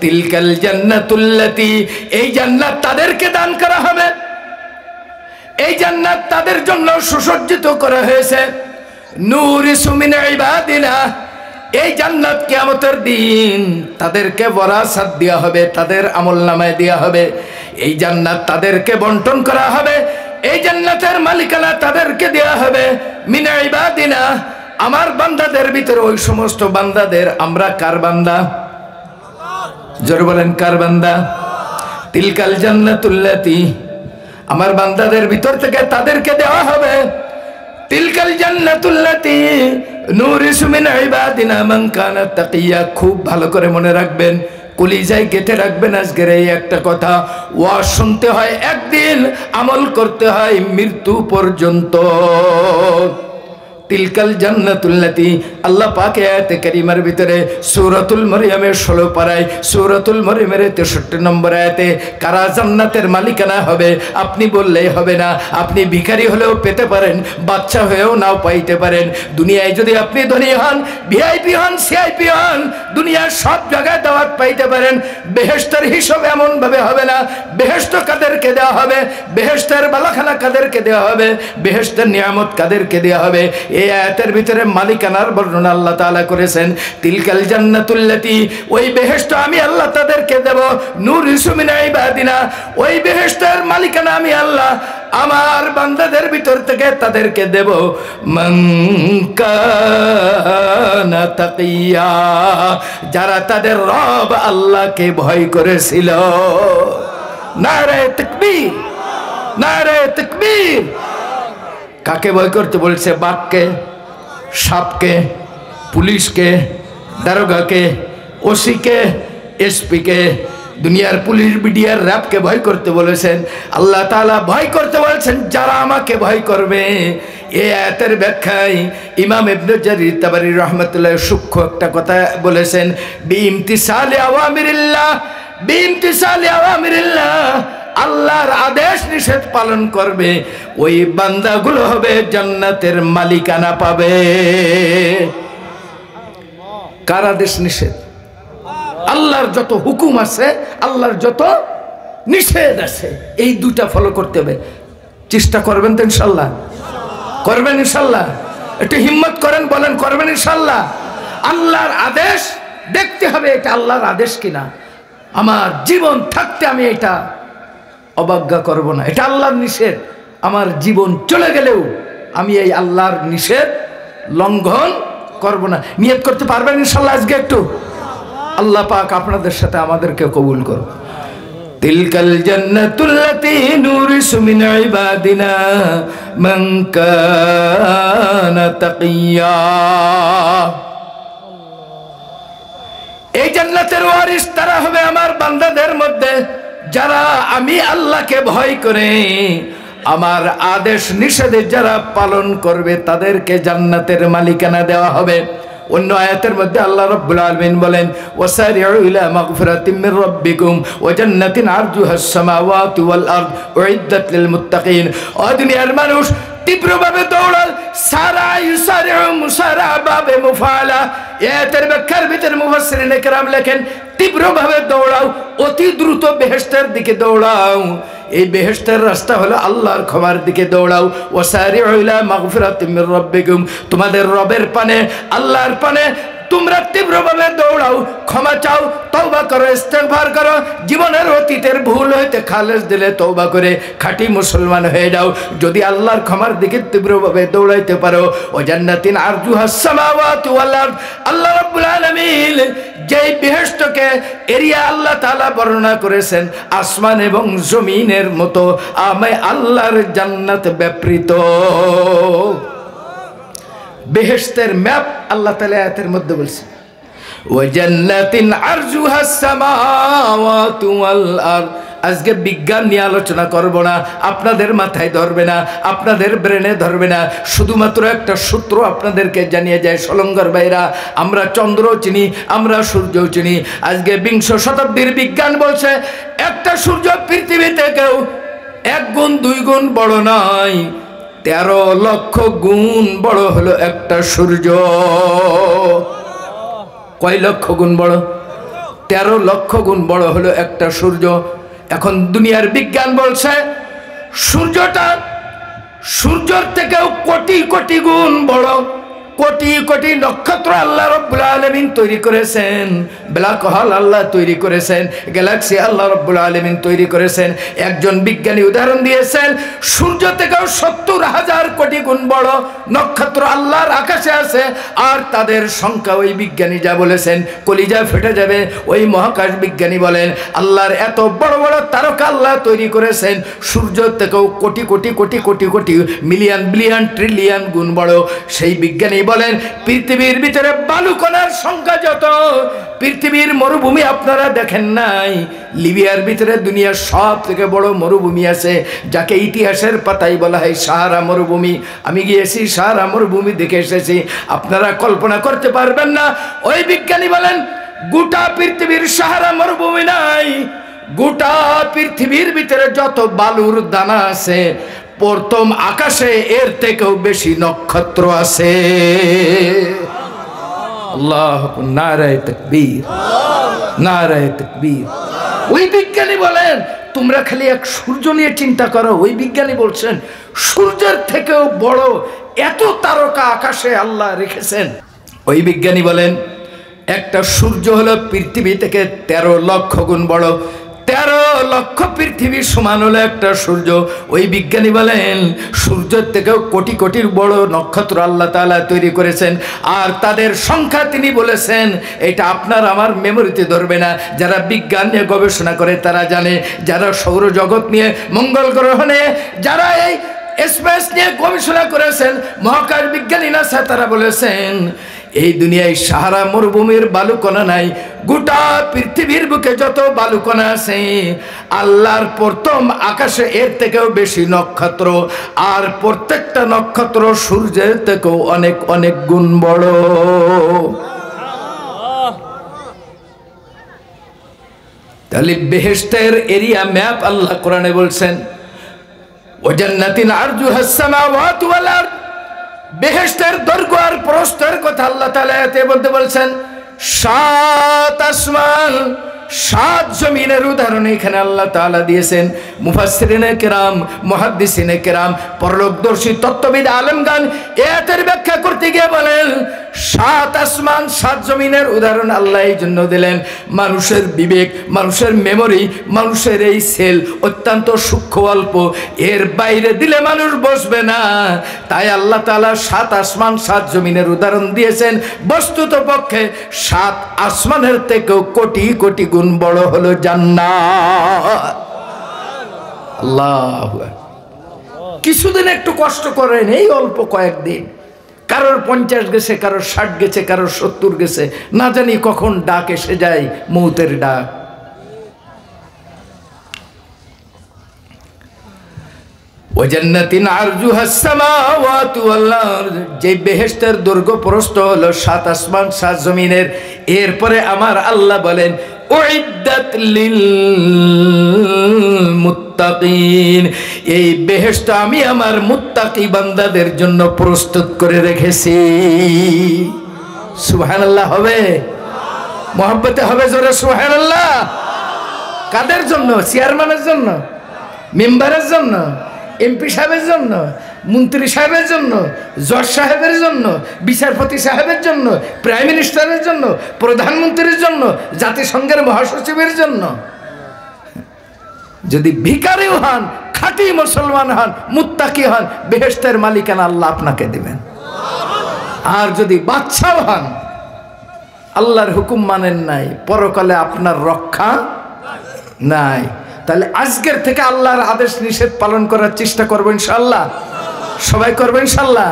তিলকাল জান্নাতুল্লাতী, এই জান্নাত তাদেরকে দান করা হবে, এই জান্নাত তাদের জন্য সুসজ্জিত করা হয়েছে। নূরিসু মিন ইবাদিনা, এই জান্নাত কিয়ামতের দিন তাদেরকে ওয়ারাসাত দেওয়া হবে, তাদের আমলনামায় দেওয়া হবে। এই জান্নাত তাদেরকে বন্টন করা হবে, এই জান্নাতের মালিকানা তাদেরকে দেওয়া হবে। মিন ইবাদিনা, আমার বান্দাদের ভিতরে, ওই সমস্ত বান্দাদের। আমরা কার বান্দা? জোরে বলেন, কার বান্দা? তিলকাল জান্নাতুল্লাতী, আমার বান্দাদের ভিতর থেকে তাদেরকে দেওয়া হবে। তিলকাল জান্নাতুল্লাতী নূরিসু মিন ইবাদিনা মান কানা তাকিয়া। খুব ভালো করে মনে রাখবেন, কলিজায় গেঁথে রাখবেন আজকের এই একটা কথা। ওয়াজ শুনতে হয় একদিন, আমল করতে হয় মৃত্যু পর্যন্ত। তিলকাল জান্নাতুল্লাতী, আল্লাহ পাক আয়াতে কারিমার ভিতরে সূরাতুল মরিয়মের 16 পারায়, সূরাতুল মরিয়মের 63 নম্বর আয়াতে কারা জান্নাতের মালিকানা হবে আপনি বললেই হবে না। আপনি ভিখারি হলেও পেতে পারেন, বাচ্চা হয়েও নাও পাইতে পারেন। দুনিয়ায় যদি আপনি ধনী হন, ভিআইপি হন, সিআইপি হন, দুনিয়ার সব জায়গায় দাওয়াত পাইতে পারেন। বেহেশতের হিসাব এমন ভাবে হবে না। বেহেশত কাদেরকে দেওয়া হবে? বেহেশতের বালাখানা কাদেরকে দেওয়া হবে? বেহেশতের নিয়ামত কাদেরকে দেওয়া হবে? এই আয়াতের ভিতরে মালিকানার বর্ণনা আল্লাহ তাআলা করেছেন। তিলকাল জান্নাতুল্লাতী, ওই বেহেশত আমি আল্লাহ তাদেরকে দেব। নূরিসু মিন ইবাদিনা, ওই বেহেশতের মালিকানা আমি আল্লাহ আমার বান্দাদের ভিতর থেকে তাদেরকে দেব। মান কানা তাকিয়া, যারা তাদের রব আল্লাহকে ভয় করেছিল। নারে তাকবীর, নারে তাকবীর। কাকে ভয় করতে বলছে? বাঘকে, সাপকে, পুলিশকে, দারোগাকে, ওসিকে, এসপিকে, দুনিয়ার পুলিশ, বিডিআর, র্যাবকে ভয় করতে বলেছেন। আল্লাহ তাআলা ভয় করতে বলছেন যারা আমাকে ভয় করবে। এই আয়াতের ব্যাখ্যায় ইমাম ইবনে জারির তাবারী রাহমাতুল্লাহ সূক্ষ্ম একটা কথা বলেছেন। বিইমতিসালি আওয়ামিরিল্লাহ, বিইমতিসালি আওয়ামিরিল্লাহ, আল্লাহর আদেশ নিষেধ পালন করবে, ওই বান্দাগুলো হবে জান্নাতের মালিকানা পাবে। কার আদেশ নিষেধ? আল্লাহর যত হুকুম আছে, আল্লাহর যত নিষেধ আছে, এই দুটা ফলো করতে হবে। চেষ্টা করবেন তো ইনশাল্লাহ? করবেন ইনশাল্লাহ? একটু হিম্মত করেন, বলেন করবেন ইনশাল্লাহ? আল্লাহর আদেশ দেখতে হবে এটা আল্লাহর আদেশ কিনা। আমার জীবন থাকতে আমি এটা অবজ্ঞা করব না, এটা আল্লাহর নিষেধ। আমার জীবন চলে গেলেও আমি এই আল্লাহর নিষেধ লঙ্ঘন করব না। নিয়ত করতে পারবেন ইনশাল্লাহ আজকে একটু? আল্লাহ পাক আপনাদের সাথে আমাদেরকে কবুল করুন। তিলকাল জান্নাতুল্লাতী নূরিসু মিন ইবাদিনা মান কানা তাকিয়া। এই জান্নাতের ওয়ারিস তারা হবে আমার বান্দাদের মধ্যে যারা আমি আল্লাহকে ভয় করে আমার আদেশ নিষেধে যারা পালন করবে, তাদেরকে জান্নাতের মালিকানা দেওয়া হবে। অন্য আয়াতের মধ্যে আল্লাহ রাব্বুল আলামিন বলেন, ওয়াসারিউ ইলা মাগফিরাতিম মির রাব্বিকুম ওয়া জান্নাতিন আরজুহাস সামাওয়াতু ওয়াল আরদ উইদ্দাত লিল মুত্তাকিন। ও দুনিয়ার মানুষ, তীব্রভাবে দৌড়াও। সারা ইউসারিউ মুসারা বাবে মুফালা। আয়াতের ব্যাখ্যার ভিতরে মুফাসসিরিনে কেরাম লেখেন, তীব্রভাবে দৌড়াও, অতি দ্রুত বেহেশতের দিকে দৌড়াও। এই বেহেশতের রাস্তা হলো আল্লাহর ক্ষমার দিকে দৌড়াও। ওয়াসারিউ ইলা মাগফিরাতিম মির রাব্বিকুম, তোমাদের রবের পানে, আল্লাহর পানে তোমরা তীব্রভাবে দৌড়াও, ক্ষমা চাও, তওবা করো, ইস্তেগফার করো। জীবনের অতীতের ভুল হইতে খালেস দিলে তওবা করে খাঁটি মুসলমান হয়ে যাও। যদি আল্লাহর ক্ষমার দিকে তীব্রভাবে দৌড়াইতে পারো, ও জান্নাতিন আরজুহাস সামাওয়াতু ওয়াল আরদ, আল্লাহ রাব্বুল আলামিন যেই বেহেশতকে এরিয়া আল্লাহ তাআলা বর্ণনা করেছেন আসমান এবং জমিনের মতো, আমি আল্লাহর জান্নাত ব্যাপৃত। বেহেশতের ম্যাপ আল্লাহ তাআলা আয়াতের মধ্যে বলছেন, ওয়া জান্নাতিন আরজুহাস সামাওয়াতু ওয়াল আরদ। আজকে বিজ্ঞান নিয়ে আলোচনা করব না, আপনাদের মাথায় ধরবে না, আপনাদের ব্রেনে ধরবে না। শুধুমাত্র একটা সূত্র আপনাদেরকে জানিয়ে যায়, সলঙ্গর ভাইরা, আমরা চন্দ্র চিনি, আমরা সূর্য চিনি। আজকে 20 শতাব্দীর বিজ্ঞান বলছে একটা সূর্য পৃথিবীতে কেউ 1 গুণ 2 গুণ বড় নয়, 13 লক্ষ গুণ বড় হলো একটা সূর্য। কয় লক্ষ গুণ বড়? 13 লক্ষ গুণ বড় হলো একটা সূর্য। এখন দুনিয়ার বিজ্ঞান বলছে সূর্যটা সূর্যের থেকেও কোটি কোটি গুণ বড়। কোটি কোটি নক্ষত্র আল্লাহ রাব্বুল আলামিন তৈরি করেছেন, ব্ল্যাক হোল আল্লাহ তৈরি করেছেন, গ্যালাক্সি আল্লাহ রাব্বুল আলামিন তৈরি করেছেন। একজন বিজ্ঞানী উদাহরণ দিয়েছেন সূর্য থেকেও 70,000 কোটি গুণ বড় নক্ষত্র আল্লাহর আকাশে আছে। আর তাদের সংখ্যা ওই বিজ্ঞানী যা বলেছেন কলিজা ফেটে যাবে। ওই মহাকাশ বিজ্ঞানী বলেন আল্লাহর এত বড় বড় তারকা আল্লাহ তৈরি করেছেন সূর্য থেকেও crore crore crore crore crore million billion trillion গুণ বড়। সেই বিজ্ঞানী বলেন পৃথিবীর ভিতরে বালুকণার সংখ্যা যত, পৃথিবীর মরুভূমি আপনারা দেখেন নাই, লিবিয়ার ভিতরে দুনিয়ার সব থেকে বড় মরুভূমি আছে যাকে ইতিহাসের পাতায় বলা হয় সাহারা মরুভূমি। আমি গিয়েছি সাহারা মরুভূমি দেখে এসেছি, আপনারা কল্পনা করতে পারবেন না। ওই বিজ্ঞানী বলেন গোটা পৃথিবীর সাহারা মরুভূমি নাই, গোটা পৃথিবীর ভিতরে যত বালুর দানা আছে প্রথম আকাশে এর থেকেও বেশি নক্ষত্র আছে। আল্লাহ নারায়ে তাকবীর, নারায়ে তাকবীর। ওই বিজ্ঞানী বলেন তোমরা খালি এক সূর্য নিয়ে চিন্তা করো। ওই বিজ্ঞানী বলছেন সূর্যের থেকেও বড় এত তারকা আকাশে আল্লাহ রেখেছেন। ওই বিজ্ঞানী বলেন একটা সূর্য হলো পৃথিবী থেকে 13 লক্ষ গুণ বড়। 13 লক্ষ পৃথিবী সমান হলো একটা সূর্য। ওই বিজ্ঞানী বলেন সূর্যের থেকেও কোটি কোটির বড় নক্ষত্র আল্লাহ তাআলা তৈরি করেছেন। আর তাদের সংখ্যা তিনি বলেছেন এটা আপনার আমার মেমোরিতে ধরবে না। যারা বিজ্ঞান নিয়ে গবেষণা করে তারা জানে, যারা সৌরজগৎ নিয়ে, মঙ্গল গ্রহ নিয়ে, যারা এই স্পেস নিয়ে গবেষণা করেছেন, মহাকাশ বিজ্ঞানী নাসা তারা বলেছেন এই দুনিয়ায় সাহারা মরুভূমির বালুকণা নাই। গোটা পৃথিবীর বুকে যত বালুকণা আছে আল্লাহর প্রথম আকাশে এর থেকেও বেশি নক্ষত্র, আর প্রত্যেকটা নক্ষত্র সূর্যের থেকেও অনেক অনেক গুণ বড়। তাহলে বেহেশতের এরিয়া ম্যাপ আল্লাহ কোরআনে বলছেন ওয়াজান্নাতিন আরজুহাস সামাওয়াতু ওয়াল আরদ। বেহেশতের দৈর্ঘ্য আর প্রস্থের কথা আল্লাহ তাআলা এতে বলতে বলছেন। 7 আসমান 7 জমিনের উদাহরণ এখানে আল্লাহ তাআলা দিয়েছেন। মুফাসসিরিনে কেরাম, মুহাদ্দিসিনে কেরাম, পরলোকদর্শী তত্ত্ববিদ আলেমগণ এর ব্যাখ্যা করতে গিয়ে বলেন 7 আসমান 7 জমিনের উদাহরণ আল্লাহ এই জন্য দিলেন মানুষের বিবেক, মানুষের মেমোরি, মানুষের এই সেল অত্যন্ত সূক্ষ্ম অল্প, এর বাইরে দিলে মানুষ বসবে না। তাই আল্লাহ তাআলা 7 আসমান 7 জমিনের উদাহরণ দিয়েছেন। বস্তুত পক্ষে 7 আসমানের থেকেও কোটি কোটি গুণ বড় হলো জান্নাত। আল্লাহু আকবার। কিছুদিন একটু কষ্ট করেন, এই অল্প কয়েকদিন, কারোর 50 গেছে, কারোর 60 গেছে, কারোর 70 গেছে, না জানি কখন ডাক এসে যায়, মৌতের ডাক। ওয়াজান্নাতিন আরজুহাস সামাওয়াতু ওয়াল আরদ। যে বেহেশতের দৈর্ঘ্য প্রস্থ হলো 7 আসমান 7 জমিনের। এরপরে আমার আল্লাহ বলেন উইদ্দাত লিল মুত্তাকিন। এই বেহেশত আমি আমার মুত্তাকি বান্দাদের জন্য প্রস্তুত করে রেখেছি। সুবহানাল্লাহ হবে, মহব্বতে হবে জোরে সুবহানাল্লাহ। কাদের জন্য? চেয়ারম্যানের জন্য, মেম্বারের জন্য, এমপি সাহেবের জন্য, মন্ত্রী সাহেবের জন্য, জজ সাহেবের জন্য, বিচারপতি সাহেবের জন্য, প্রাইম মিনিস্টারের জন্য, প্রধানমন্ত্রীর জন্য, জাতিসংঘের মহাসচিবের জন্য। যদি ভিখারিও হন, খাঁটি মুসলমান হন, মুত্তাকি হন, বেহেশতের মালিকানা আল্লাহ আপনাকে দিবেন। আর যদি বাদশাও হন, আল্লাহর হুকুম মানেন নাই, পরকালে আপনার রক্ষা নাই। তাহলে আজকের থেকে আল্লাহর আদেশ নিষেধ পালন করার চেষ্টা করবো ইনশাআল্লাহ। সবাই করবেন ইনশাআল্লাহ।